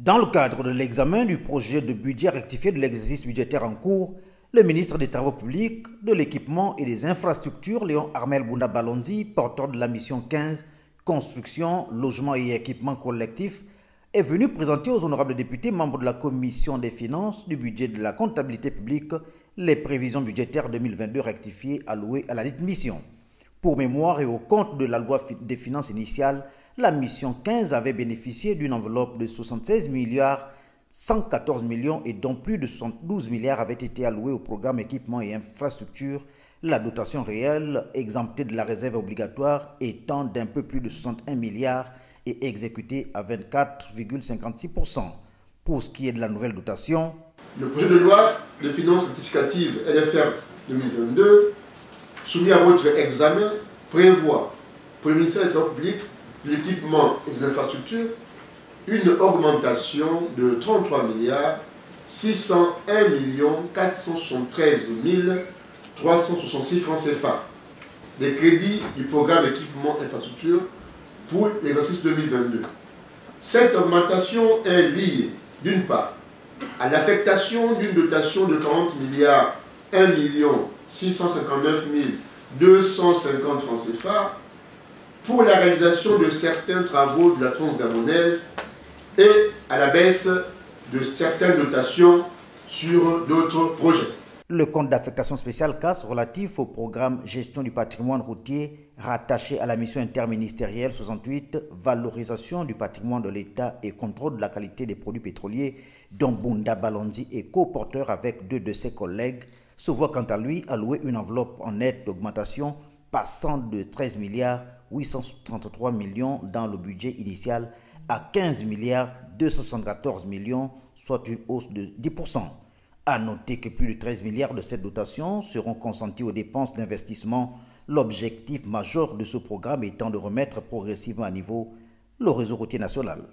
Dans le cadre de l'examen du projet de budget rectifié de l'exercice budgétaire en cours, le ministre des Travaux publics, de l'Équipement et des Infrastructures, Léon Armel Bounda Balonzi, porteur de la mission 15, Construction, Logement et Équipement collectif, est venu présenter aux honorables députés membres de la Commission des Finances, du budget de la comptabilité publique, les prévisions budgétaires 2022 rectifiées allouées à la dite mission. Pour mémoire et au compte de la loi des finances initiale, la mission 15 avait bénéficié d'une enveloppe de 76 milliards 114 millions et dont plus de 72 milliards avaient été alloués au programme équipement et infrastructures, la dotation réelle exemptée de la réserve obligatoire étant d'un peu plus de 61 milliards et exécutée à 24,56%. Pour ce qui est de la nouvelle dotation, le projet de loi de finances rectificative LFR 2022 soumis à votre examen prévoit pour le ministère des Travaux publics, de l'équipement et des infrastructures une augmentation de 33 milliards 601 millions 473 366 francs CFA des crédits du programme équipement et infrastructure pour l'exercice 2022. Cette augmentation est liée, d'une part, à l'affectation d'une dotation de 40 milliards 1 659 250 francs CFA pour la réalisation de certains travaux de la tronche gabonaise et à la baisse de certaines dotations sur d'autres projets. Le compte d'affectation spéciale CAS relatif au programme Gestion du patrimoine routier rattaché à la mission interministérielle 68, Valorisation du patrimoine de l'État et contrôle de la qualité des produits pétroliers, dont Bounda Balonzi est co-porteur avec deux de ses collègues, se voit quant à lui allouer une enveloppe en nette d'augmentation passant de 13 milliards 833 millions dans le budget initial à 15 milliards 274 millions, soit une hausse de 10%. À noter que plus de 13 milliards de cette dotation seront consentis aux dépenses d'investissement, l'objectif majeur de ce programme étant de remettre progressivement à niveau le réseau routier national.